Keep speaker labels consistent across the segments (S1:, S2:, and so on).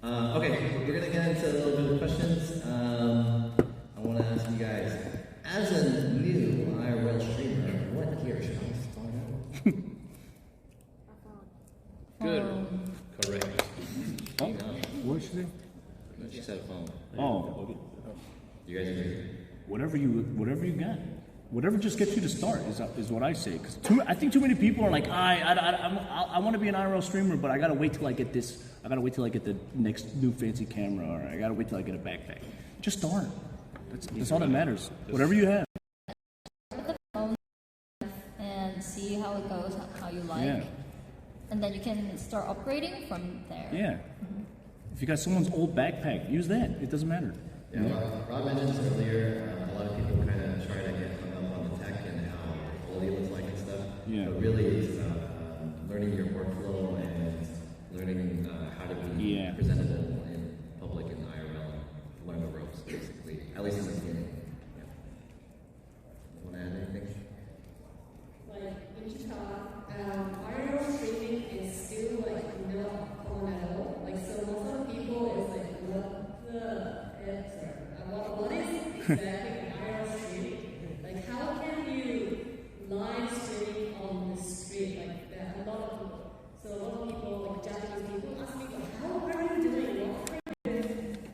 S1: Okay, we're gonna get into a little bit of questions. I want to ask you guys, as a new IRL streamer, what gear should I start out?
S2: Good. Correct.
S3: Oh, what did she say?
S1: No, she said phone.
S3: Oh,
S1: You guys agree?
S3: whatever you got. Whatever just gets you to start is what I say. Because I think too many people are like, I want to be an IRL streamer, but I gotta wait till I get this. I gotta wait till I get the next new fancy camera, or I gotta wait till I get a backpack. Just start. That's all that matters. Whatever you have.
S4: And see how it goes, how you like.
S3: Yeah.
S4: And then you can start upgrading from there.
S3: Yeah. If you got someone's old backpack, use that. It doesn't matter.
S1: Yeah, Rob mentioned this earlier. A lot of people kind of try to get hung up on the tech and how the quality looks like and stuff.
S3: Yeah.
S1: But really, it's about learning your workflow and learning how to be presentable in public and IRL. Learn the ropes, basically. At least in the beginning. Yeah. Want to add anything?
S5: Like in Utah, IRL streaming is still like not common at all. Like so, most of the people is like what is exactly IRL streaming? Like how can you live stream on the street like that? A lot of people. So a lot of people, like Japanese people, ask me like, how are you doing? What kind of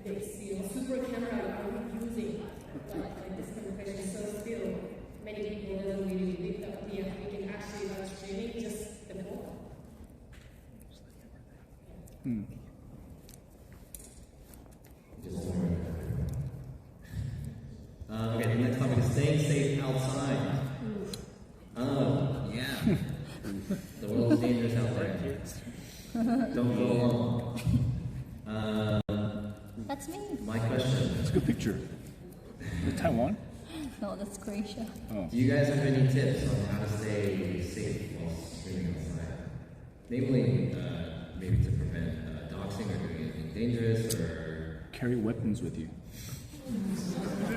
S5: this, super camera are you using? Like this kind of question. So still, many people don't really believe that we can actually live streaming just the phone.
S1: Okay, the next topic is staying safe outside. Oh, yeah. The world's dangerous out there. Don't go alone.
S4: That's me.
S1: My question.
S3: It's a good picture. Is it Taiwan?
S4: No, that's Croatia.
S3: Oh.
S1: Do you guys have any tips on how to stay safe while streaming outside? Namely, maybe to prevent doxing or doing anything dangerous, or
S3: Carry weapons with you.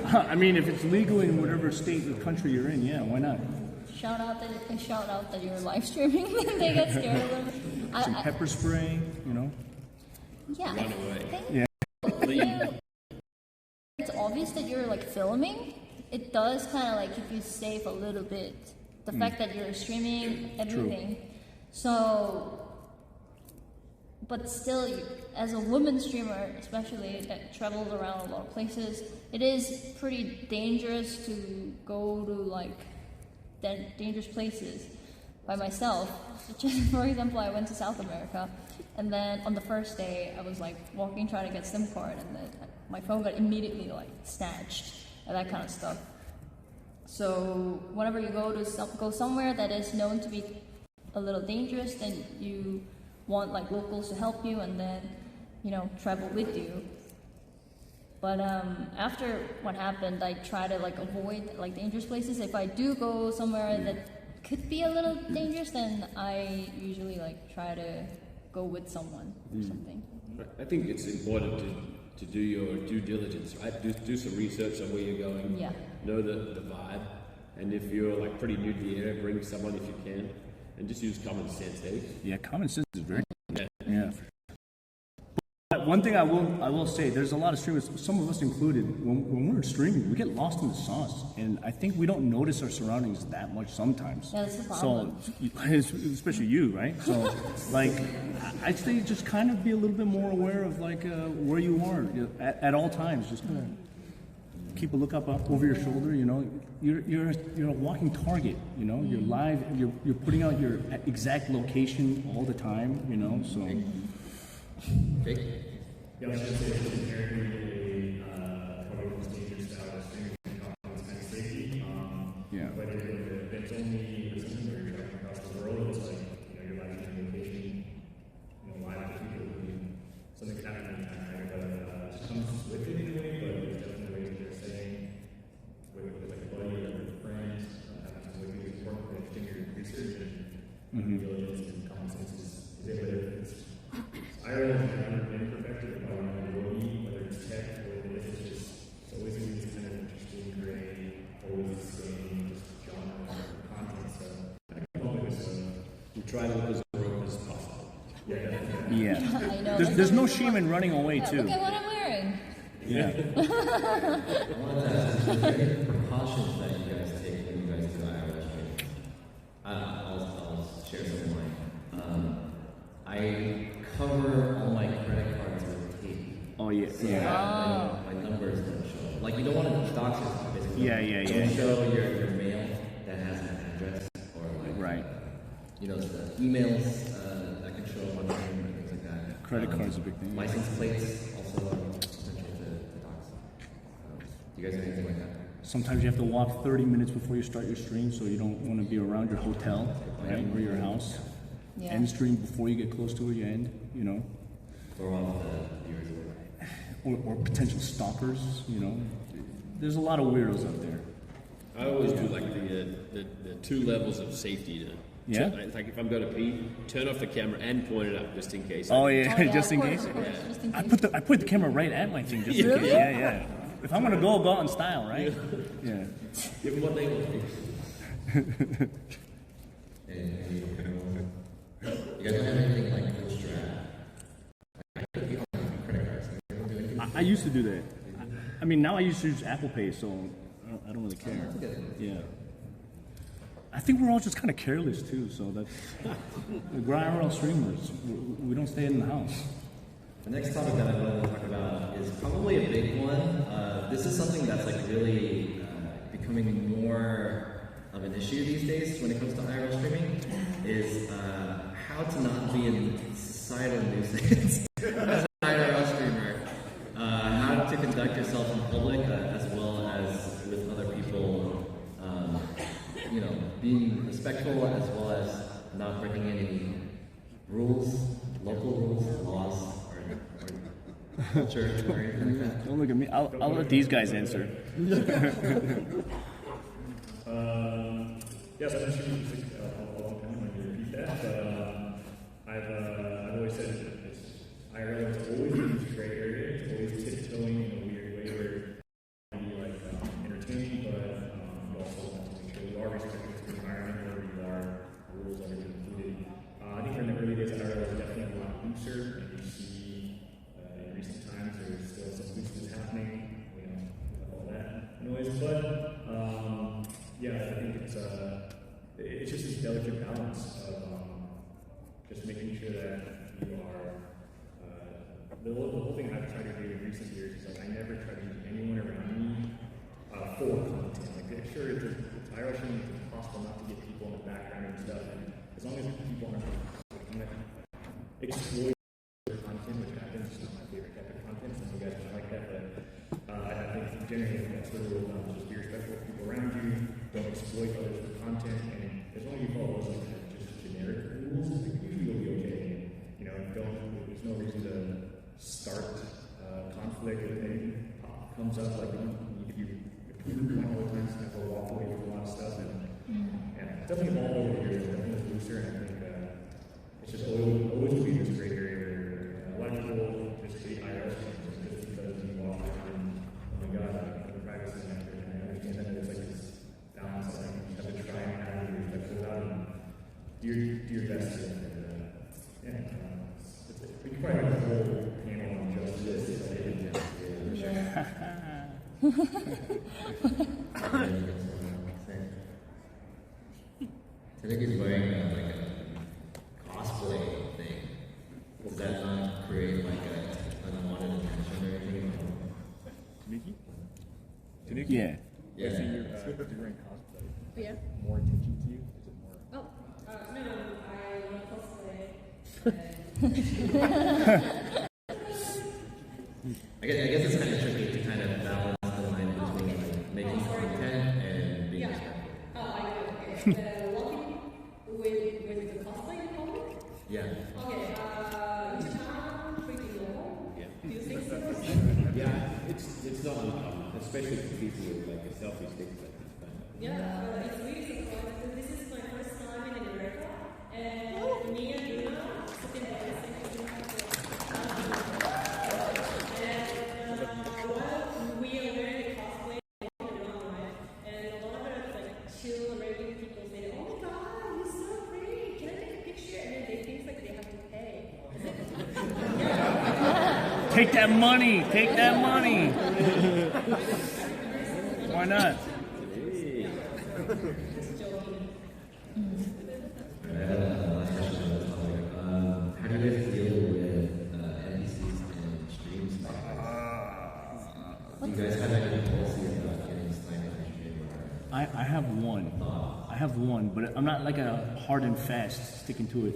S3: I mean, if it's legal in whatever state or country you're in, yeah, why not?
S4: Shout out that you're live streaming and they get scared a little bit.
S3: Some pepper spray, you know?
S4: Yeah.
S2: Run away.
S3: Yeah.
S4: It's obvious that you're like filming. It does kind of like keep you safe a little bit. The fact that you're streaming everything.
S3: True.
S4: So, but still, as a woman streamer, especially that travels around a lot of places, it is pretty dangerous to go to like dangerous places by myself. For example, I went to South America, and then on the first day, I was like walking trying to get SIM card, and then my phone got immediately like snatched and that kind of stuff. So whenever you go somewhere that is known to be a little dangerous, then you want like locals to help you and then travel with you. But after what happened, I try to like avoid like dangerous places. If I do go somewhere that could be a little dangerous, then I usually like try to go with someone or something.
S2: I think it's important to do your due diligence, right? Do some research on where you're going.
S4: Yeah.
S2: Know the vibe, and if you're like pretty new to the area, bring someone if you can, and just use common sense, eh?
S3: Yeah, common sense is very
S2: Yeah.
S3: yeah. But one thing I will say, there's a lot of streamers, some of us included, when we're streaming, we get lost in the sauce, and I think we don't notice our surroundings that much sometimes.
S4: Yeah, that's the problem.
S3: So, especially you, right? So, like, I'd say just kind of be a little bit more aware of like where you are at all times. Just kind of keep a look up over your shoulder. You're a walking target. You're live. You're putting out your exact location all the time. So.
S1: Jake?
S6: Yeah, I was going to say it's inherently probably most dangerous to have a streaming confidence kind of safety. But if it's only a season where you're traveling across the world, it's like, you're live streaming location, live with people, something could happen anytime, right? But it comes with it in a way, but there's definitely ways they're saying with like a buddy or with a friend, having some way is important, but I think your research and diligence and common sense is it, but if it's Ireland has never been perfected by whether it's tech or whether it's just always been this kind of interesting, gray, always the same, just genre of content. So I come up with
S2: We try to look as broke as possible.
S3: Yeah.
S4: I know.
S3: There's there's no shame in running away
S4: Yeah,
S3: too.
S4: look at what I'm wearing.
S3: Yeah.
S1: I wanted to ask, is there any precautions that you guys take when you guys do IRL training? I'll share some of mine. I cover all my credit cards with tape.
S3: Oh yeah.
S1: So
S3: Yeah.
S1: that my numbers don't show. Like, you don't want to dox yourself, basically.
S3: Yeah.
S1: Don't show your mail that has an address, or like,
S3: Right.
S1: you know, the emails that can show up on your name and things like that.
S3: Credit card's a big thing.
S1: License plates also essential to dox. Do you guys do anything like that?
S3: Sometimes you have to walk 30 minutes before you start your stream, so you don't want to be around your hotel, right, or your house.
S4: Yeah.
S3: End stream before you get close to it, you end, you know.
S1: Throw off the viewers
S3: Or potential stalkers, you know. There's a lot of weirdos out there.
S2: I always do like the 2 levels of safety.
S3: Yeah?
S2: It's like if I'm going to pee, turn off the camera and point it up just in case.
S3: Oh yeah,
S4: Oh, yeah,
S3: just
S4: of
S3: in
S4: course,
S3: case.
S4: of course, just in
S3: I
S4: case.
S3: put the camera right at my thing just in case. Yeah. If I'm gonna go, I'll go out in style, right? Yeah.
S2: Give them what they want.
S1: You guys don't have anything like post-draft? Credit cards.
S3: I used to do that. I mean, now I used to use Apple Pay, so I don't really care. Yeah. I think we're all just kind of careless too, so that's we're IRL streamers. We don't stay in the house.
S1: The next topic that I wanted to talk about is probably a big one. This is something that's like really becoming more of an issue these days when it comes to IRL streaming, is how to not be a societal nuisance as an IRL streamer. How to conduct yourself in public as well as with other people. You know, being respectful as well as not breaking any rules, local rules, laws, or culture, or anything like that.
S3: Don't look at me. I'll let these guys answer.
S6: Yes, I'm sure you think a long time when you repeat that, but I've always said this. IRL has always been this gray area. It's always tiptoeing in a weird way where you can be like entertaining, but you also want to make sure you are respectful to the environment wherever you are, rules are included. I think in the early days, IRL was definitely a lot looser, and you see in recent times there's still some looseness happening, you know, with all that noise, but yeah, I think it's just this delicate balance of just making sure that you are. The whole thing I've tried to do in recent years is like I never try to use anyone around me for content. Like, sure, it's IRL streaming, it's possible not to get people in the background and stuff, and as long as people aren't going to exploit content, which happens, it's not my favorite type of content. Some of you guys don't like that, but I think generally that's the rule of thumb. Just be respectful of people around you. Don't exploit others for content, and as long as you follow those like just generic rules, like, usually you'll be okay. You know, there's no reason to start conflict with anything comes up. Like if you point all the time, kind of walk away from a lot of stuff, and yeah, definitely all over the years, definitely looser, and I think it's just always will be this great area where a lot of people just hate IRL streams just because you walk around. Oh my God, the privacy and everything. I understand that it's like this balance. Like you have to try and have your respectful about it. Do your best to we can probably have a whole panel on just this.
S1: I think he's wearing like a cosplay thing. Does that not create like an unwanted attention or anything?
S6: Taniki?
S3: Yeah.
S1: Yeah.
S6: So you're wearing cosplay.
S5: Yeah.
S6: More attention to you? Is it more?
S5: Oh, no, I want to cosplay.
S1: I guess it's kind of tricky to kind of balance the line between like making content and being respectful.
S5: Oh, I got it. Okay. Walking with the cosplay in public?
S1: Yeah.
S5: Okay, you sound pretty normal.
S2: Yeah.
S5: Do you think so?
S2: Yeah, it's not uncommon, especially for people with like a selfie stick.
S5: Yeah, it's really surprising. This is my first time in America, and me and Luna sitting by the same table. And while we are wearing cosplay, walking around, right? And a lot of like chill, regular people say, "Oh my God, you're so pretty! Can I take a picture?" And then they think like they have to pay. Yeah.
S3: Take that money. Take that money. Why not?
S1: How do you guys deal with NPCs and streams? Do you guys have any policy about getting sniped on your stream?
S3: I have one. I have one, but I'm not like a hard and fast sticking to it.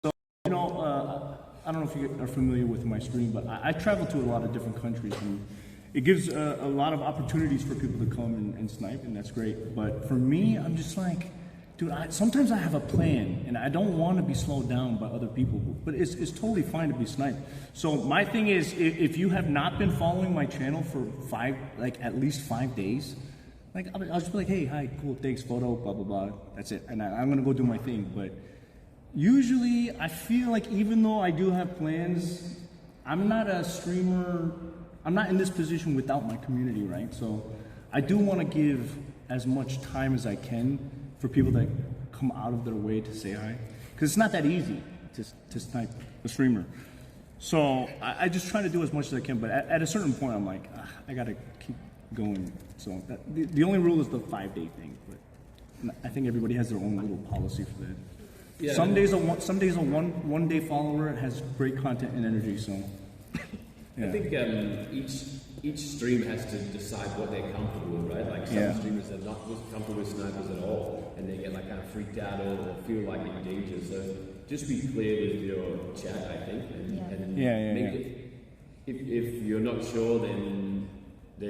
S3: So, you know, I don't know if you are familiar with my stream, but I travel to a lot of different countries, and it gives a lot of opportunities for people to come and snipe, and that's great. But for me, I'm just like, dude, sometimes I have a plan, and I don't want to be slowed down by other people, but it's totally fine to be sniped. So my thing is, if you have not been following my channel for at least 5 days, like I'll just be like, hey, hi, cool, thanks, photo, blah, blah, blah, that's it. And I'm going to go do my thing. But usually I feel like even though I do have plans, I'm not a streamer, I'm not in this position without my community, right? So I do want to give as much time as I can for people that come out of their way to say hi. Because it's not that easy to snipe a streamer. So I just try to do as much as I can, but at a certain point I'm like, I gotta keep going. So the only rule is the 5-day thing, but I think everybody has their own little policy for that. Yeah. Some days a one day follower has great content and energy, so. Yeah.
S2: I think each stream has to decide what they're comfortable with, right? Like some streamers are not comfortable with snipers at all, and they get like kind of freaked out or feel like in danger. So just be clear with your chat, I think, and make it. If you're not sure, then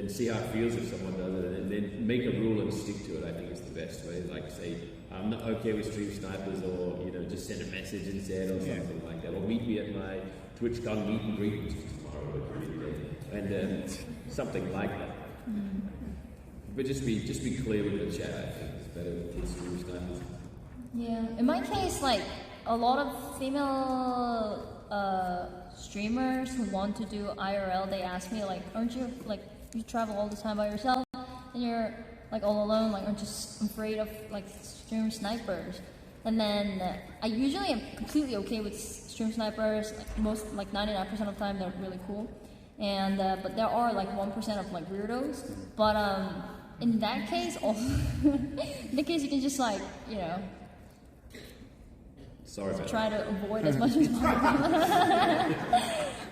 S2: see how it feels if someone does it, and then make a rule and stick to it. I think it's the best way. Like say, I'm not okay with stream snipers, or just send a message instead, or something like that, or meet me at my TwitchCon meet and greet, which is tomorrow, and something like that. But just be clear with the chat. I think it's better with kids stream snipers.
S4: Yeah, in my case, like a lot of female streamers who want to do IRL, they ask me like, aren't you like, you travel all the time by yourself and you're like all alone, like aren't you afraid of like stream snipers? And then I usually am completely okay with stream snipers. Like 99% of the time they're really cool, and but there are like 1% of like weirdos. But in that case, in that case you can just like try to avoid as much as possible.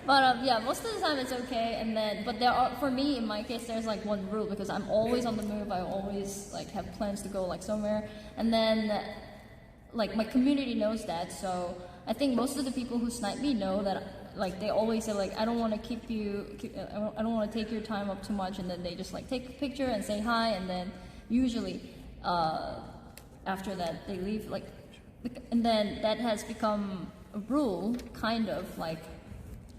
S4: But yeah, most of the time it's okay. And then, but there are, for me, in my case, there's like one rule, because I'm always on the move. I always like have plans to go like somewhere, and then like my community knows that. So I think most of the people who snipe me know that. Like they always say like, I don't want to I don't want to take your time up too much, and then they just like take a picture and say hi, and then usually after that they leave, like, and then that has become a rule, kind of like,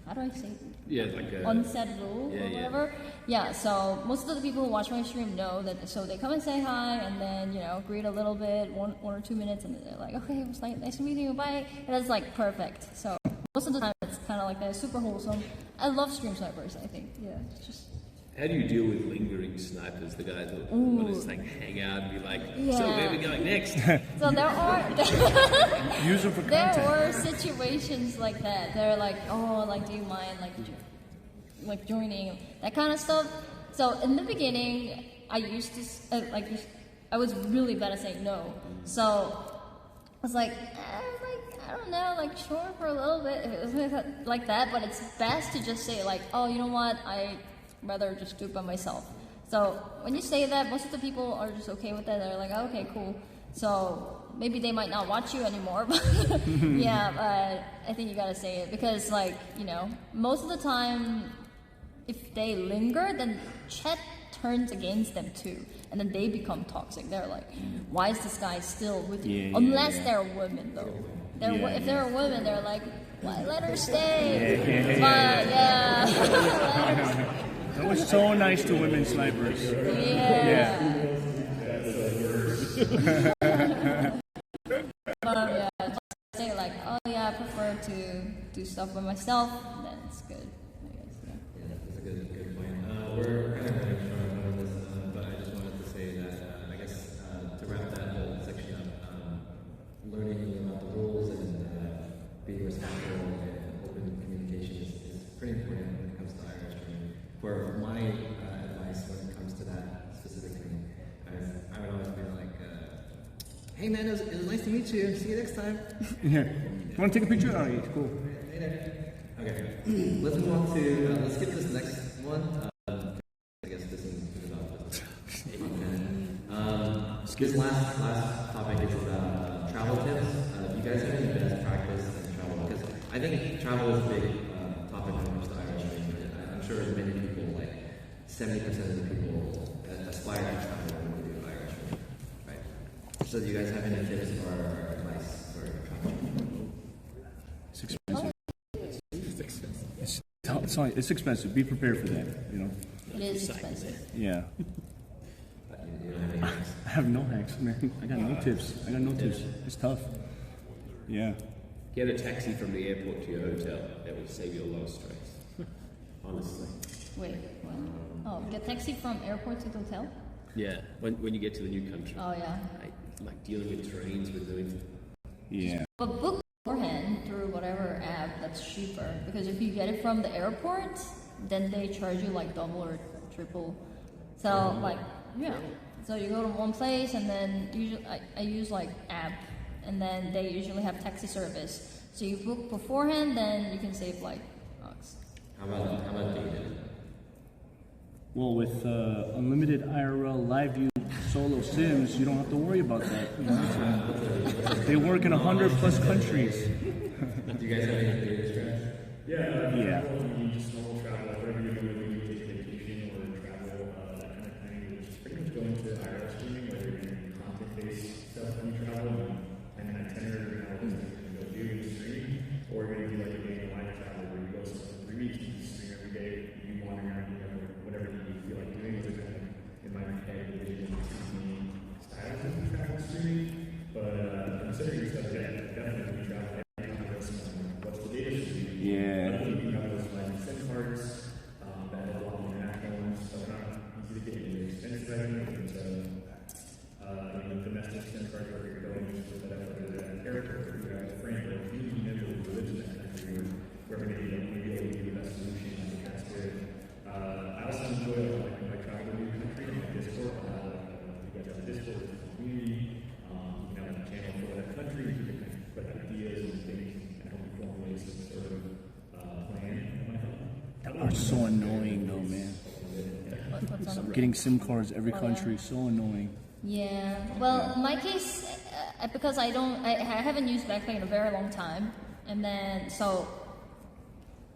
S4: how do I say it?
S2: Yeah, like a
S4: unsaid rule or whatever. Yeah, so most of the people who watch my stream know that, so they come and say hi, and then greet a little bit, one or 2 minutes, and then they're like, okay, it was nice to meet you, bye. And that's like perfect. So most of the time it's kind of like that, super wholesome. I love stream snipers, I think. Yeah, it's just.
S2: How do you deal with lingering snipers, the guys that want to just like hang out and be like, so where are we going next?
S4: So there are
S3: use them for content.
S4: There were situations like that. They're like, oh, like, do you mind like joining, that kind of stuff. So in the beginning, I used to I was really bad at saying no. So I was like, I don't know, like sure for a little bit, if it was like that. But it's best to just say like, oh, you know what, I rather just do it by myself. So when you say that, most of the people are just okay with that. They're like, oh, okay, cool. So maybe they might not watch you anymore, but yeah, but I think you gotta say it, because like, most of the time, if they linger, then chat turns against them too, and then they become toxic. They're like, why is this guy still with you? Unless they're women though. If they're a woman, they're like, why, let her stay. But yeah.
S3: That was so nice to women snipers.
S4: Yeah. Just say like, oh yeah, I prefer to do stuff by myself, then it's good, I guess.
S1: Yeah, that's a good point. We're kind of running short on this, but I just wanted to say that I guess to wrap that whole section up, learning about the rules and being respectful and open communication is pretty important. hey man, it was nice to meet you. See you next time.
S3: Yeah. You want to take a picture? All right, cool.
S1: Okay. Let's move on to, let's skip this next one. I guess this is about this. This last topic is about travel tips. Do you guys have any best practice in travel? Because I think travel is a big topic when it comes to Irish streaming. I'm sure many people, like 70% of the people aspire to travel when they do Irish streaming, right? So do you guys have any tips or advice for travel?
S3: It's expensive. It's expensive. Be prepared for that, you know.
S4: It is expensive.
S3: Yeah. I have no hacks, man. I got no tips. It's tough. Yeah.
S2: Get a taxi from the airport to your hotel. That will save you a lot of stress. Honestly.
S4: Wait, what? Oh, get taxi from airport to the hotel?
S2: Yeah, when you get to the new country.
S4: Oh, yeah.
S2: Like dealing with trains, with doing.
S3: Yeah.
S4: But book beforehand through whatever app that's cheaper. Because if you get it from the airport, then they charge you like double or triple. So, like, yeah. So you go to one place and then usually I use like app and then they usually have taxi service. So you book beforehand, then you can save like bucks.
S1: How about dating?
S3: Well, with unlimited IRL live view solo sims, you don't have to worry about that. You know? They work in 100+ countries.
S1: Do you guys have any dating strategies?
S6: Yeah. You just normal travel, whatever you're doing, when you take a vacation or travel, that kind of thing, which is pretty much going to IRL streaming, whether you're doing content-based stuff when you travel and an itinerary how it is that you're going to go do and stream, or you're going to do like a day in life travel where you go somewhere for 3 weeks and you stream every day, you wander around, you know, whatever you feel like doing. Those are kind of, in my head, the vision of Disney styles of travel streaming. But considering yourself, yeah, definitely when you travel, what's the data stream?
S3: Yeah.
S6: You have those like SIM cards that have a lot of international ones, so they're not easy to get into expensive items. And domestic SIM cards where you're going just with whatever at an airport or you have a friend or a community member who lives in that country or wherever maybe able to give you the best solution. I think that's good. I also enjoy like when I travel to a new country on my Discord. You guys have a Discord with the community. You have a channel for that country. You can put ideas and things and help you formulate some sort of plan.
S3: That part's so annoying, though, man.
S4: What's on?
S3: Getting SIM cards every
S4: Oh,
S3: country is so annoying.
S4: Yeah. Well, in my case, because I haven't used Backpack in a very long time, and then so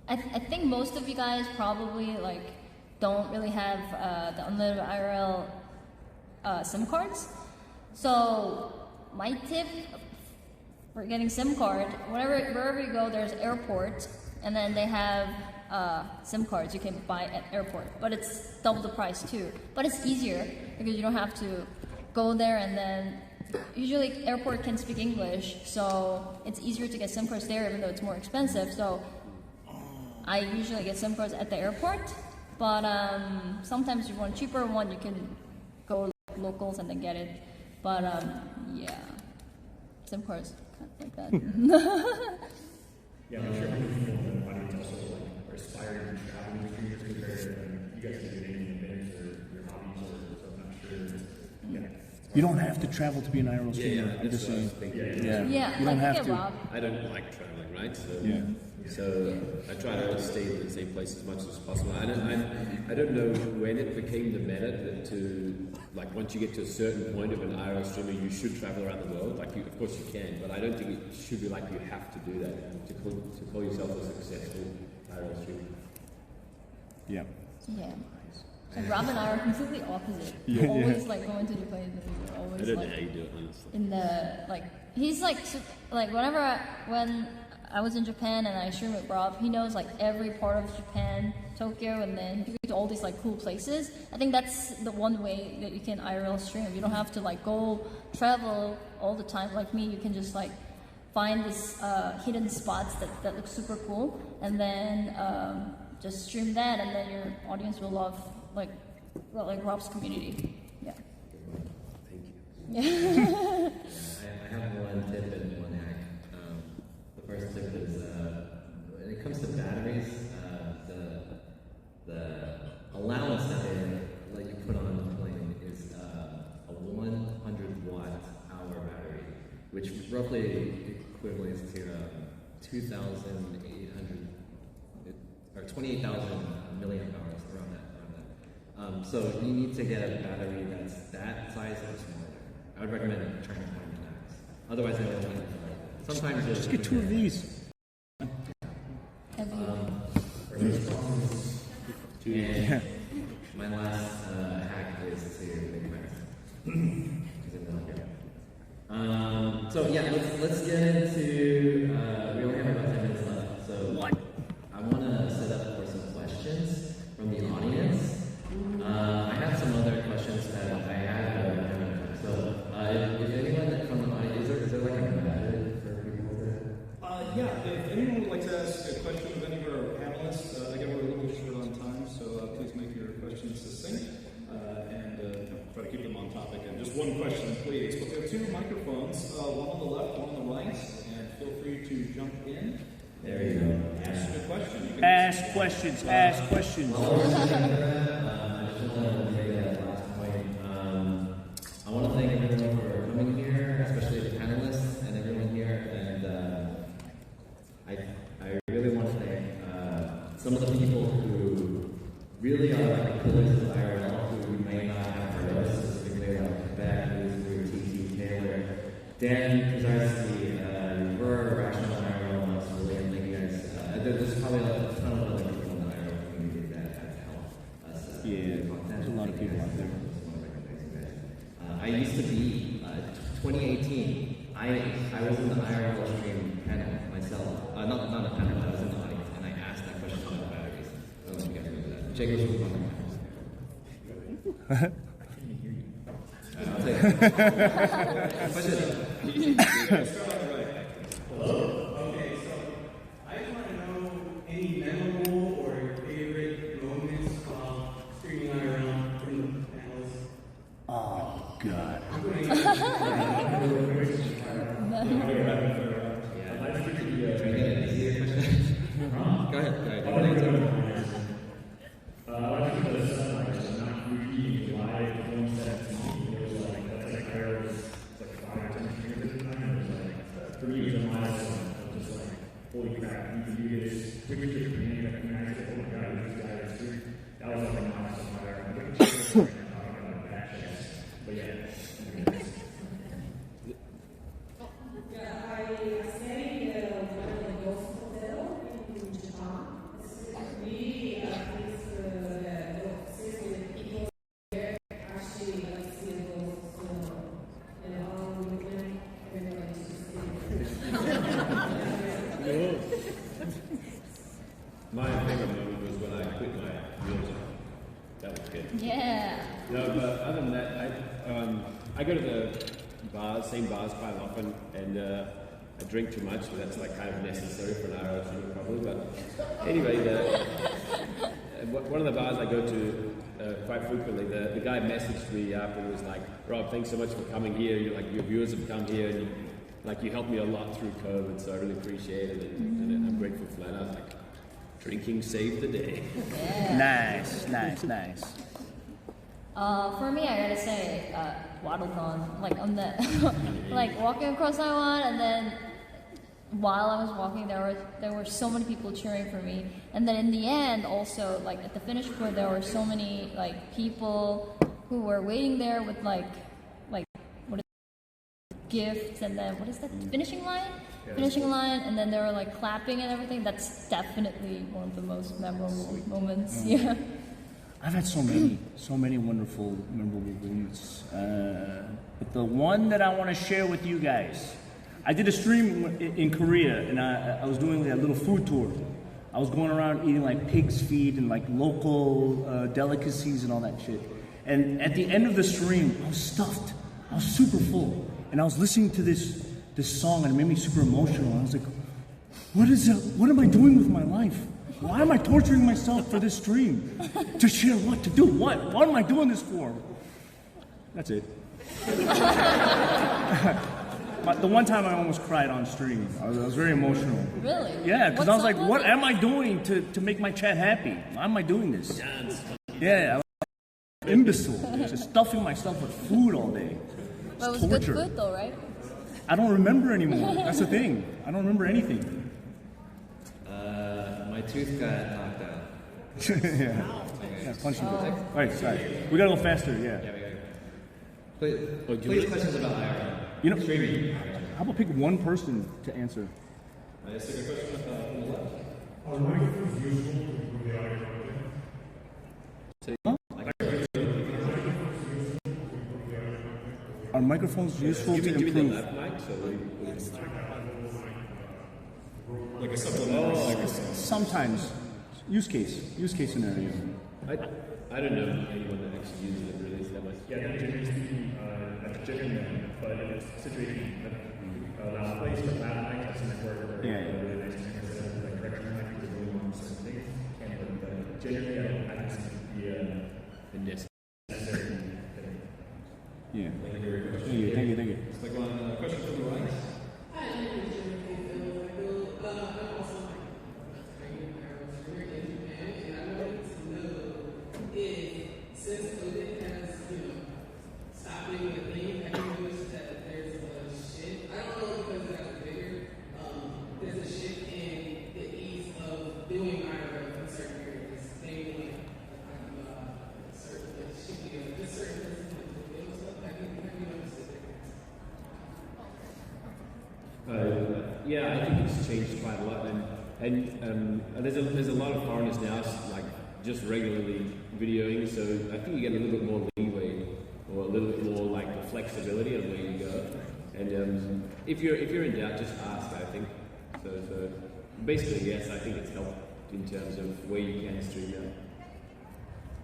S4: I think most of you guys probably like don't really have the unlimited IRL SIM cards. So my tip for getting SIM card, wherever you go, there's airport, and then they have SIM cards you can buy at airport, but it's double the price too. But it's easier because you don't have to go there, and then usually airport can speak English, so it's easier to get SIM cards there, even though it's more expensive. So I usually get SIM cards at the airport, but sometimes if you want a cheaper one, you can go locals and then get it. But yeah, SIM cards kind of like that.
S6: Yeah, I'm sure many people in the audience also like are aspiring to travel streamers compared to you guys can do anything events or your hobbies or so I'm not sure. Yeah.
S3: You don't have to travel to be an IRL streamer. I'm just saying.
S4: Yeah,
S3: You don't
S4: like
S3: have to.
S4: Rob.
S2: I don't like traveling, right? So,
S3: Yeah.
S2: So I try to stay in the same place as much as possible. I don't know when it became the meta to like once you get to a certain point of an IRL streamer, you should travel around the world. Like, of course you can, but I don't think it should be like you have to do that to call yourself a successful IRL streamer.
S3: Yeah.
S4: Yeah. And Rob and I are completely opposite. We're always like going to Japan, and we're always
S2: I don't
S4: like
S2: know how you do it, honestly.
S4: in the like he's like whenever when I was in Japan and I streamed with Rob, he knows like every part of Japan, Tokyo, and then you go to all these like cool places. I think that's the one way that you can IRL stream. You don't have to like go travel all the time like me. You can just like find these hidden spots that look super cool, and then just stream that, and then your audience will love like Rob's community. Yeah.
S2: Thank you.
S4: Yeah.
S1: I have one tip and one hack. The first tip is when it comes to batteries, the allowance that they let you put on the plane is a 100 watt hour battery. roughly equivalent to 2,800 or 28,000 milliamp hours around that. So you need to get a battery that's that size or smaller. I would recommend trying to find max. Otherwise, I don't want to. Sometimes
S3: just get 2 of these.
S1: And my last hack is to make friends. So yeah, let's get into. We only have about 10 minutes left. So
S3: What?
S1: I want to set up for some questions from the audience. I have some other questions that I have. So if anyone from the audience, is there like a method for people to?
S7: Yeah, if anyone would like to ask a question of any of our panelists, again, we're a little short on time, so please make your questions succinct and try to keep them on topic. And just one question, please. But there are 2 microphones, one on the left, one on the right, and feel free to jump in.
S1: There you go.
S7: Ask your question.
S3: Ask questions. Ask questions.
S1: I just want to make that last point. I want to thank everyone for coming here, especially the panelists and everyone here. And I really want to thank some of the people who really are like pillars of IRL who you may not have heard of, specifically like Beck, Luther, TT, Taylor, Dan Kazarski, Burr, Rational IRL, Mouse, William, thank you guys. There's probably like a ton of other people in the IRL community that have helped us.
S3: Yeah, there's a lot of people out there.
S1: I used to be 2018. I was in the IRL stream panel myself. Not a panel, I was in the audience, and I asked that question about batteries. I don't know if you guys remember that. Jake was on the panel. I'll take it. Question.
S8: Hello. Okay, so I just want to know any memorable or favorite moments of streaming IRL from the panelists.
S3: Oh, God.
S1: Go ahead.
S6: For me, it was a milestone. I was just like, holy crap, you can do this. Quick to your community, recognize it. Oh my God, this guy is here. That was like a milestone. I think it's talking about back checks. But yeah.
S5: Yeah, I stayed in one of the Ghost Hotel in Japan. It's really, seriously, people there actually like see the ghosts, and all the women, everybody just
S2: My favorite moment was when I quit my real job. That was good.
S4: Yeah.
S2: No, but other than that, I go to the bars, same bars quite often, and I drink too much, so that's like kind of necessary for an IRL shooting probably. But anyway, one of the bars I go to quite frequently, the guy messaged me after and was like, "Rob, thanks so much for coming here. Your viewers have come here, and you helped me a lot through COVID, so I really appreciate it, and I'm grateful for that." And I was like, drinking saved the day.
S4: Yeah.
S3: Nice.
S4: For me, I gotta say, Waddleton. Like on the, like walking across Taiwan, and then while I was walking, there were so many people cheering for me, and then in the end, also like at the finish point, there were so many like people who were waiting there with like what is gifts, and then what is that finishing line? Finishing line, and then they were like clapping and everything. That's definitely one of the most memorable moments. Yeah.
S3: I've had so many wonderful, memorable moments. But the one that I want to share with you guys, I did a stream in Korea, and I was doing a little food tour. I was going around eating like pig's feet and like local delicacies and all that shit. And at the end of the stream, I was stuffed. I was super full, and I was listening to this song, and it made me super emotional. I was like, what am I doing with my life? Why am I torturing myself for this stream? To share what? To do what? What am I doing this for? That's it. But the one time I almost cried on stream. I was very emotional.
S4: Really?
S3: Yeah, because I was like, what
S4: it?
S3: am I doing to make my chat happy? Why am I doing this? Yeah, I was an imbecile. Just stuffing myself with food all day.
S4: But it was
S3: torture.
S4: good food though, right?
S3: I don't remember anymore. That's the thing. I don't remember anything.
S1: My tooth got knocked out.
S3: Yeah, punch him. All right, sorry. We gotta go faster. Yeah.
S1: Please questions about IRL.
S3: You know,
S1: Streaming.
S3: how about pick one person to answer?
S7: Let's take a question from the left.
S6: Are microphones useful to improve the audio quality?
S3: Are microphones useful to
S2: Give me the
S3: improve?
S2: left mic, so
S7: Like a supplemental.
S3: Sometimes. Use case scenario.
S2: I don't know anyone that actually uses it really that much.
S6: Yeah, generally speaking, genuinely, but it's a situation that allows place for that mic, that's in the corridor.
S3: Yeah.
S6: Really nice things that like correction mic, because really want certain things. But generally, I don't think it's necessary.
S3: Yeah. Thank you.
S7: Let's take one question from the right.
S8: Since COVID has, stopped being a thing, have you noticed that there's a shift? I don't know because that's bigger. There's a shift in the ease of doing IRL in certain areas. Maybe certain shifting of just certain places to do stuff. Have you noticed it?
S2: Yeah, I think it's changed quite a lot, and there's a lot of foreigners now like just regularly videoing, so I think you get a little bit more leeway or a little bit more like flexibility on where you go. And if you're in doubt, just ask. I think so. Basically, yes, I think it's helped in terms of where you can stream now.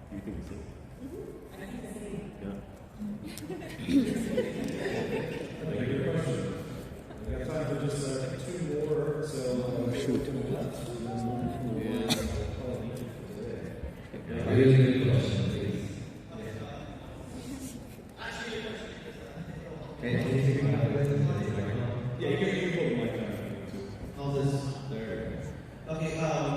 S2: Do you think it's it?
S7: We have time for just two more. So shoot.
S1: Really good question, please. Can you take it back?
S7: Yeah, you can pull the mic down.
S8: All this.
S7: There.
S8: Okay,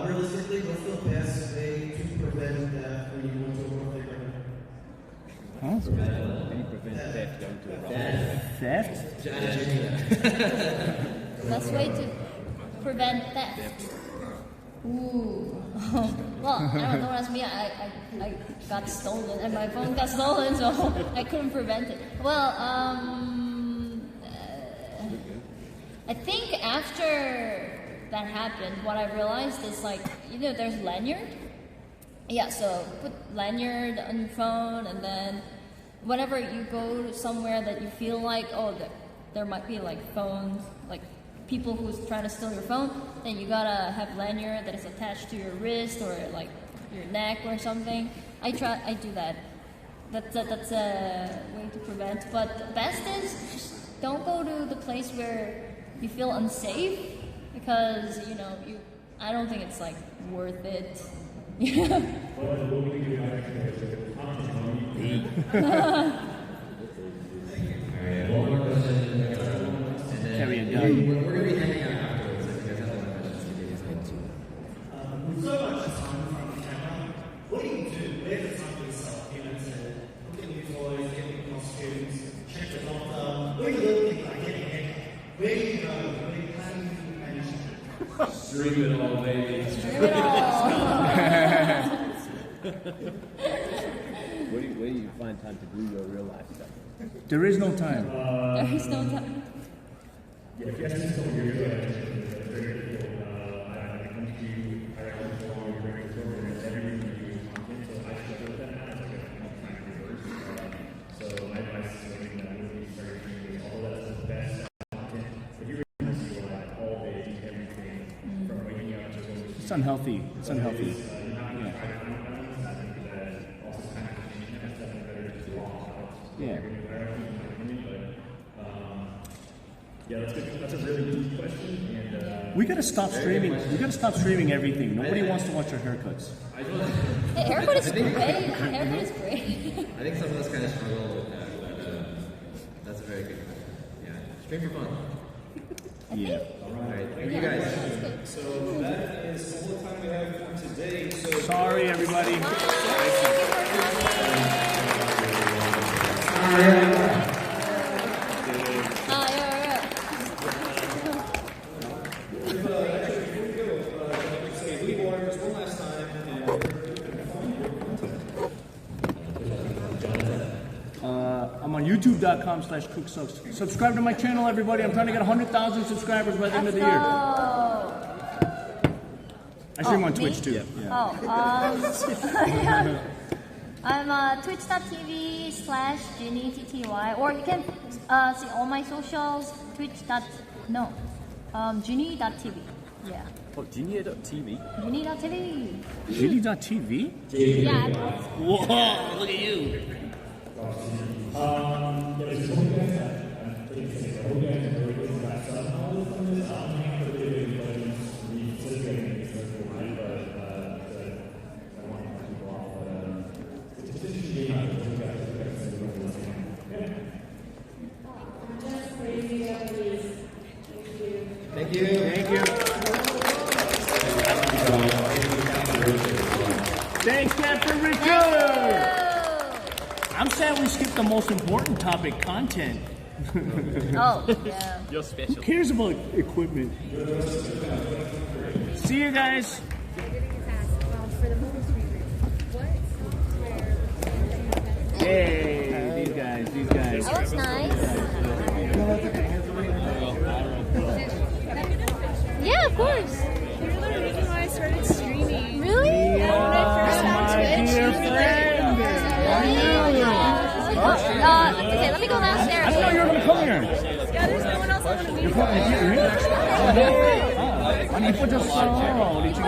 S8: realistically, what's the best way to prevent that when you want to work with your
S3: Huh?
S2: Can you prevent theft going to a
S3: Theft?
S4: Best way to prevent theft. Ooh. Well, I don't know. That's me. I got stolen, and my phone got stolen, so I couldn't prevent it. Well, I think after that happened, what I realized is like, there's lanyard. Yeah, so put lanyard on your phone, and then whenever you go somewhere that you feel like, there might be like phones, like people who's trying to steal your phone, then you gotta have lanyard that is attached to your wrist or like your neck or something. I do that. That's a way to prevent. But the best is just don't go to the place where you feel unsafe, because I don't think it's like worth it.
S3: Carry a gun.
S1: We're going to be hanging out afterwards. If you guys have any questions, you can answer.
S9: With so much time in front of the camera, what do you do? Where's the time for yourself? To look at new toys, get new costumes, check the doctor. What do you look like getting a haircut? Where do you go? How do you manage it?
S2: Stream it all, baby.
S4: Stream it all.
S2: Where do you find time to do your real life stuff?
S3: There is no time.
S4: There is no time.
S6: Yeah, if you ask me something you're good at, it's very difficult. I come to you, I recommend you all your great program, and everything you do is content, so I should go with that as like a time reverse. So my advice is something that would be very training, all that's the best content. If you really want to see like all day, everything, from waking up to going to
S3: It's unhealthy. It's unhealthy.
S6: you're not going to try to find balance. I think that also kind of changing that stuff is better just to walk out.
S3: Yeah.
S6: Yeah, that's a really good question. And
S3: We gotta stop streaming. We gotta stop streaming everything. Nobody wants to watch our haircuts.
S4: Hey, haircut is great. Haircut is great.
S1: I think some of us kind of struggle with that, but that's a very good question. Yeah, stream for fun.
S3: Yeah.
S1: All right, thank you guys.
S7: So that is all the time we have for today. So
S3: Sorry, everybody.
S4: Ah, yeah.
S3: youtube.com/cooksucks. Subscribe to my channel, everybody. I'm trying to get 100,000 subscribers by the end of the year. I stream on Twitch too.
S4: Oh, I'm twitch.tv/Jinny TTY, or you can see all my socials. Jinny.tv. Yeah.
S2: Oh, Jinny.tv.
S4: Jinny.tv.
S3: Jinny.tv?
S4: Yeah.
S3: Whoa! Look at you.
S2: Thank you.
S3: Thank you. Thanks, Captain Richard. I'm sad we skipped the most important topic, content.
S4: Oh, yeah.
S2: You're special.
S3: Who cares about equipment? See you guys. Hey, these guys.
S4: That looks nice. Yeah, of course.
S10: You're the reason why I started streaming.
S4: Really?
S10: Yeah, when I first found Twitch.
S4: Okay, let me go downstairs.
S3: I didn't know you were going to come here.
S10: Yeah, there's no one else I want to meet.
S3: You're coming here? Oh, did you